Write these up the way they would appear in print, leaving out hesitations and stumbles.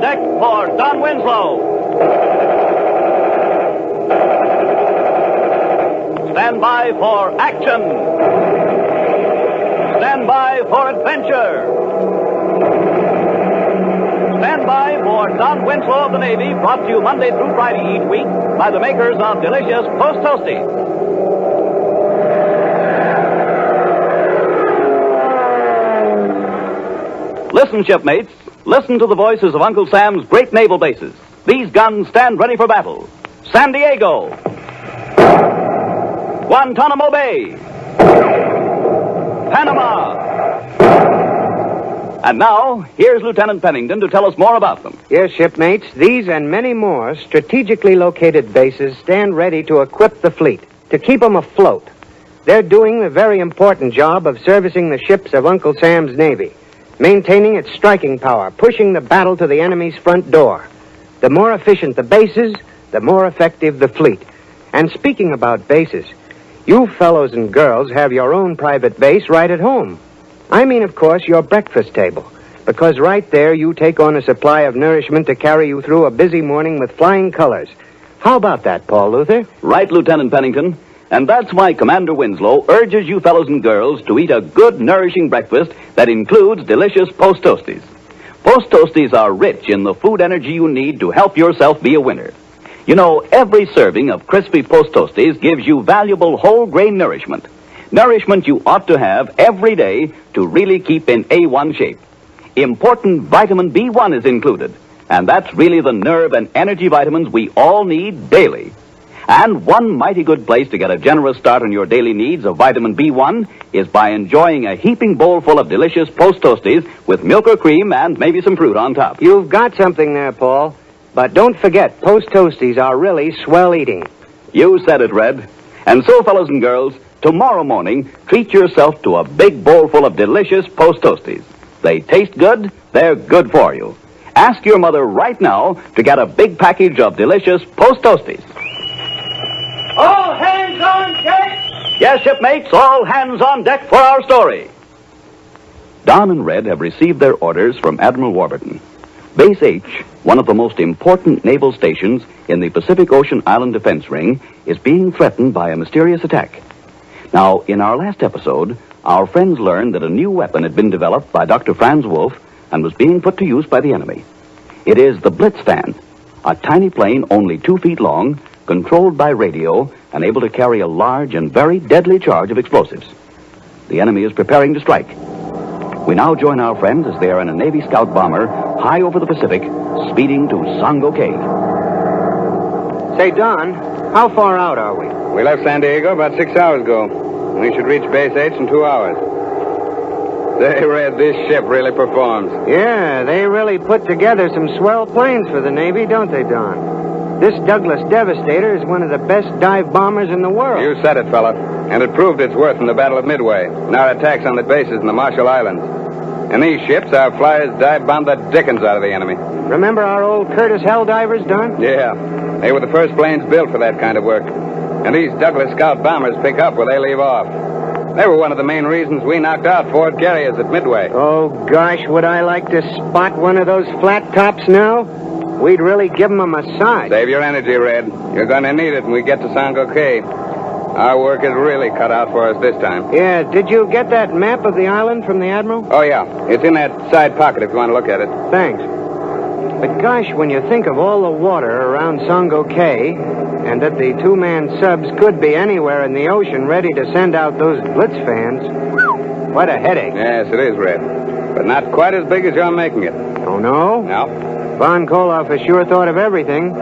On deck for Don Winslow. Stand by for action. Stand by for adventure. Stand by for Don Winslow of the Navy, brought to you Monday through Friday each week by the makers of delicious Post Toasties. Listen, shipmates. Listen to the voices of Uncle Sam's great naval bases. These guns stand ready for battle. San Diego. Guantanamo Bay. Panama. And now, here's Lieutenant Pennington to tell us more about them. Yes, shipmates, these and many more strategically located bases stand ready to equip the fleet, to keep them afloat. They're doing the very important job of servicing the ships of Uncle Sam's Navy, maintaining its striking power, pushing the battle to the enemy's front door. The more efficient the bases, the more effective the fleet. And speaking about bases, you fellows and girls have your own private base right at home. I mean, of course, your breakfast table, because right there you take on a supply of nourishment to carry you through a busy morning with flying colors. How about that, Paul Luther? Right, Lieutenant Pennington. And that's why Commander Winslow urges you fellows and girls to eat a good, nourishing breakfast that includes delicious Post Toasties. Post Toasties are rich in the food energy you need to help yourself be a winner. You know, every serving of crispy Post Toasties gives you valuable whole grain nourishment. Nourishment you ought to have every day to really keep in A1 shape. Important vitamin B1 is included, and that's really the nerve and energy vitamins we all need daily. And one mighty good place to get a generous start on your daily needs of vitamin B1 is by enjoying a heaping bowl full of delicious Post Toasties with milk or cream and maybe some fruit on top. You've got something there, Paul. But don't forget, Post Toasties are really swell eating. You said it, Red. And so, fellows and girls, tomorrow morning, treat yourself to a big bowl full of delicious Post Toasties. They taste good, they're good for you. Ask your mother right now to get a big package of delicious Post Toasties. All hands on deck! Yes, shipmates, all hands on deck for our story. Don and Red have received their orders from Admiral Warburton. Base H, one of the most important naval stations in the Pacific Ocean Island Defense Ring, is being threatened by a mysterious attack. Now, in our last episode, our friends learned that a new weapon had been developed by Dr. Franz Wolf and was being put to use by the enemy. It is the Blitz Fan, a tiny plane only 2 feet long, controlled by radio and able to carry a large and very deadly charge of explosives. The enemy is preparing to strike. We now join our friends as they are in a Navy scout bomber high over the Pacific, speeding to Sango Cave. Say, Don, how far out are we? We left San Diego about 6 hours ago. We should reach Base H in 2 hours. Say, Red, this ship really performs. Yeah, they really put together some swell planes for the Navy, don't they, Don? This Douglas Devastator is one of the best dive bombers in the world. You said it, fella. And it proved its worth in the Battle of Midway and our attacks on the bases in the Marshall Islands. In these ships, our flyers dive-bombed the dickens out of the enemy. Remember our old Curtiss Helldivers, Don? Yeah. They were the first planes built for that kind of work. And these Douglas Scout bombers pick up where they leave off. They were one of the main reasons we knocked out Ford carriers at Midway. Oh, gosh, would I like to spot one of those flat tops now? We'd really give them a massage. Save your energy, Red. You're going to need it when we get to Sango Cay. Our work is really cut out for us this time. Yeah, did you get that map of the island from the Admiral? Oh, yeah. It's in that side pocket if you want to look at it. Thanks. But gosh, when you think of all the water around Sango Cay, and that the two-man subs could be anywhere in the ocean ready to send out those Blitz fans, what a headache. Yes, it is, Red. But not quite as big as you're making it. Oh, no? No. Von Koloff has sure thought of everything.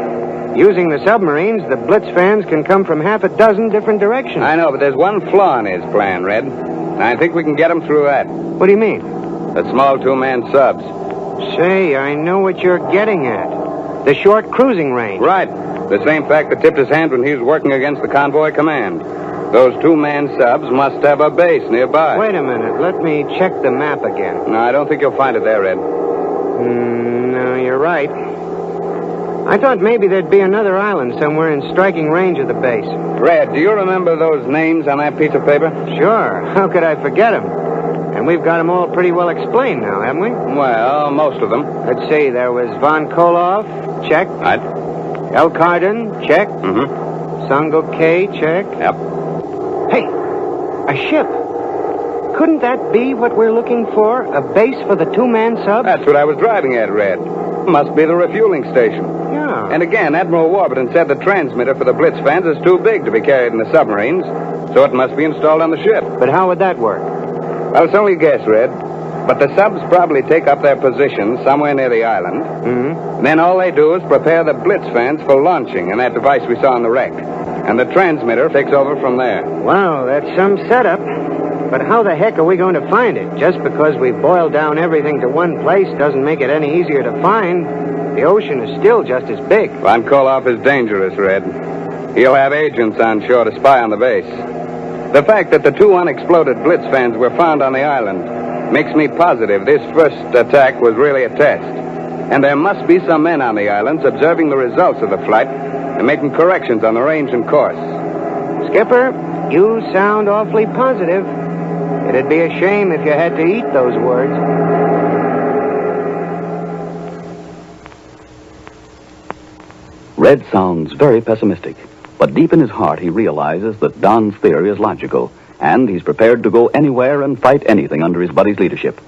Using the submarines, the Blitz fans can come from half a dozen different directions. I know, but there's one flaw in his plan, Red. And I think we can get him through that. What do you mean? The small two-man subs. Say, I know what you're getting at. The short cruising range. Right. The same fact that tipped his hand when he was working against the convoy command. Those two-man subs must have a base nearby. Wait a minute. Let me check the map again. No, I don't think you'll find it there, Red. No, you're right. I thought maybe there'd be another island somewhere in striking range of the base. Red, do you remember those names on that piece of paper? Sure. How could I forget them? And we've got them all pretty well explained now, haven't we? Well, most of them. Let's see. There was Von Koloff, check. Right. El Cardin, check. Mm-hmm. Sango K, check. Yep. Hey, a ship. Couldn't that be what we're looking for? A base for the two-man sub? That's what I was driving at, Red. Must be the refueling station. Yeah. And again, Admiral Warburton said the transmitter for the Blitz fans is too big to be carried in the submarines, so it must be installed on the ship. But how would that work? Well, it's only a guess, Red. But the subs probably take up their position somewhere near the island. Mm-hmm. Then all they do is prepare the Blitz fans for launching in that device we saw on the wreck. And the transmitter takes over from there. Wow, that's some setup. But how the heck are we going to find it? Just because we boiled down everything to one place doesn't make it any easier to find. The ocean is still just as big. Von Koloff is dangerous, Red. He'll have agents on shore to spy on the base. The fact that the two unexploded Blitz fans were found on the island makes me positive this first attack was really a test. And there must be some men on the islands observing the results of the flight and making corrections on the range and course. Skipper, you sound awfully positive. It'd be a shame if you had to eat those words. Red sounds very pessimistic, but deep in his heart he realizes that Don's theory is logical, and he's prepared to go anywhere and fight anything under his buddy's leadership.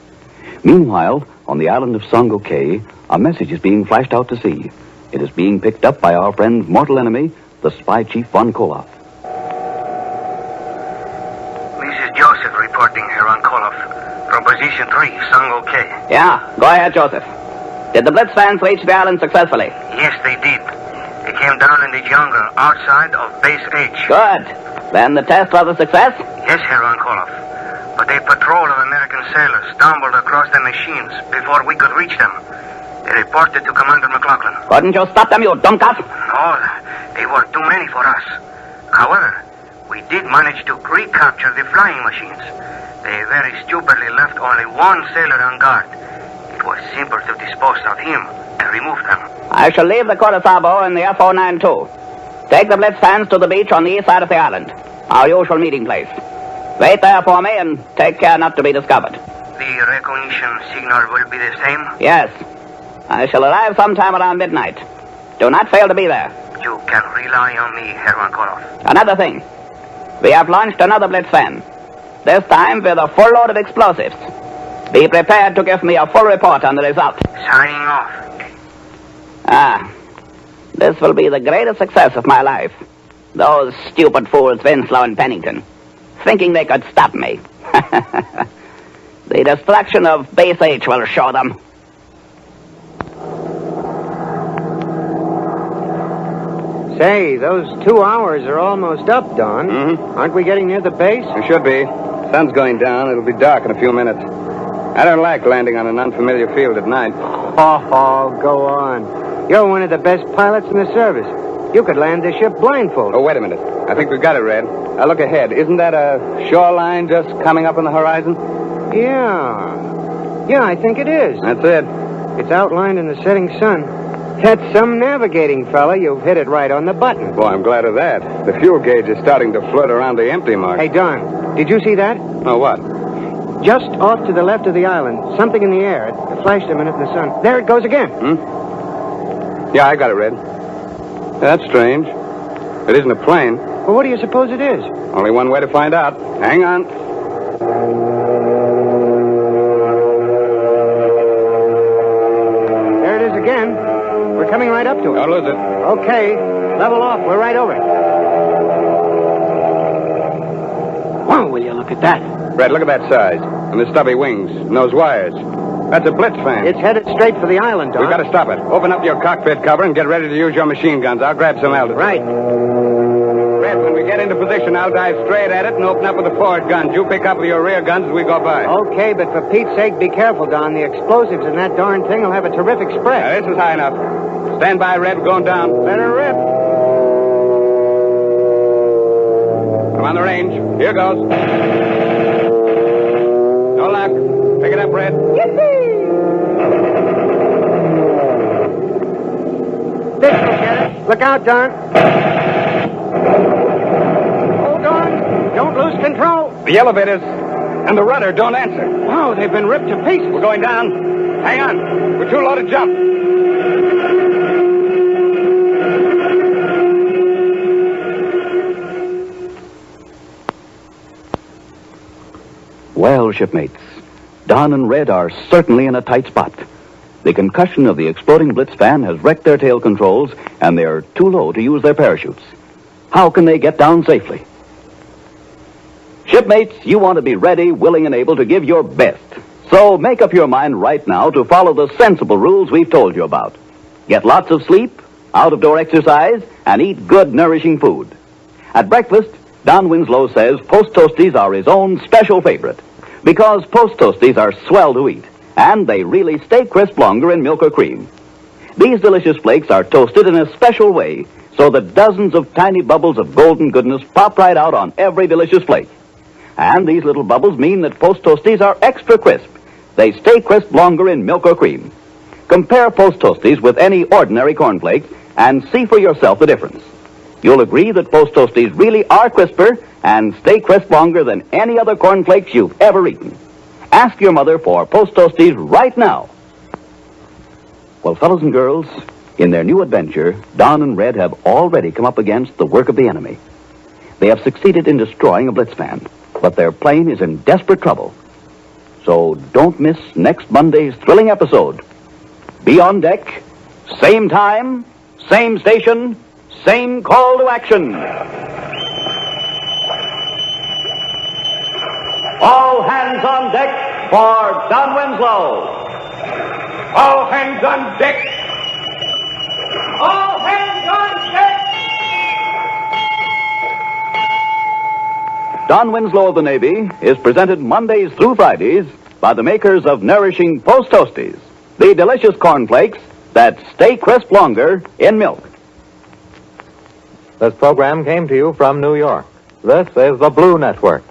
Meanwhile, on the island of Sango K, a message is being flashed out to sea. It is being picked up by our friend's mortal enemy, the spy chief Von Koloff. This is Joseph reporting here on Koloff from position 3, Sango K. Yeah, go ahead, Joseph. Did the Blitz fans reach the island successfully? Yes, they did. They came down in the jungle outside of Base H. Good. Then the test was a success? Yes, Herr Von Koloff. But a patrol of American sailors stumbled across the machines before we could reach them. They reported to Commander McLaughlin. Couldn't you stop them, you dumbcut? No, they were too many for us. However, we did manage to recapture the flying machines. They very stupidly left only one sailor on guard. It was simple to dispose of him and remove them. I shall leave the Corazabo in the FO92. Take the Blitz fans to the beach on the east side of the island, our usual meeting place. Wait there for me and take care not to be discovered. The recognition signal will be the same? Yes. I shall arrive sometime around midnight. Do not fail to be there. You can rely on me, Herr Von Koloff. Another thing. We have launched another Blitz fan. This time with a full load of explosives. Be prepared to give me a full report on the result. Signing off. This will be the greatest success of my life. Those stupid fools, Winslow and Pennington, thinking they could stop me. The destruction of Base H will show them. Say, those 2 hours are almost up, Don. Mm-hmm. Aren't we getting near the base? We should be. Sun's going down. It'll be dark in a few minutes. I don't like landing on an unfamiliar field at night. Oh, go on. You're one of the best pilots in the service. You could land the ship blindfolded. Oh, wait a minute. I think we've got it, Red. Now, look ahead. Isn't that a shoreline just coming up on the horizon? Yeah, I think it is. That's it. It's outlined in the setting sun. That's some navigating fella. You've hit it right on the button. Boy, I'm glad of that. The fuel gauge is starting to flirt around the empty mark. Hey, Don, did you see that? Oh, what? Just off to the left of the island. Something in the air. It flashed a minute in the sun. There it goes again. Yeah, I got it, Red. That's strange. It isn't a plane. Well, what do you suppose it is? Only one way to find out. Hang on. There it is again. We're coming right up to it. Don't lose it. Okay. Level off. We're right over it. Wow, will you look at that? Red, look at that size. And the stubby wings. And those wires. That's a Blitz fan. It's headed straight for the island, Don. We've got to stop it. Open up your cockpit cover and get ready to use your machine guns. I'll grab some altitude. Right. Red, when we get into position, I'll dive straight at it and open up with the forward guns. You pick up with your rear guns as we go by. Okay, but for Pete's sake, be careful, Don. The explosives in that darn thing will have a terrific spread. Now, this is high enough. Stand by, Red. We're going down. Let her rip. I'm on the range. Here goes. No luck. Pick it up, Red. This will get it. Look out, Don. Hold on. Don't lose control. The elevators. And the rudder don't answer. Oh, they've been ripped to pieces. We're going down. Hang on. We're too low to jump. Well, shipmates, Don and Red are certainly in a tight spot. The concussion of the exploding Blitz fan has wrecked their tail controls, and they're too low to use their parachutes. How can they get down safely? Shipmates, you want to be ready, willing, and able to give your best. So make up your mind right now to follow the sensible rules we've told you about. Get lots of sleep, out-of-door exercise, and eat good, nourishing food. At breakfast, Don Winslow says Post Toasties are his own special favorite, because Post Toasties are swell to eat, and they really stay crisp longer in milk or cream. These delicious flakes are toasted in a special way, so that dozens of tiny bubbles of golden goodness pop right out on every delicious flake. And these little bubbles mean that Post Toasties are extra crisp. They stay crisp longer in milk or cream. Compare Post Toasties with any ordinary cornflake and see for yourself the difference. You'll agree that Post Toasties really are crisper and stay crisp longer than any other cornflakes you've ever eaten. Ask your mother for Post Toasties right now. Well, fellows and girls, in their new adventure, Don and Red have already come up against the work of the enemy. They have succeeded in destroying a Blitz fan, but their plane is in desperate trouble. So don't miss next Monday's thrilling episode. Be on deck, same time, same station, same call to action. All hands on deck for Don Winslow. All hands on deck. All hands on deck. Don Winslow of the Navy is presented Mondays through Fridays by the makers of nourishing Post Toasties, the delicious cornflakes that stay crisp longer in milk. This program came to you from New York. This is the Blue Network.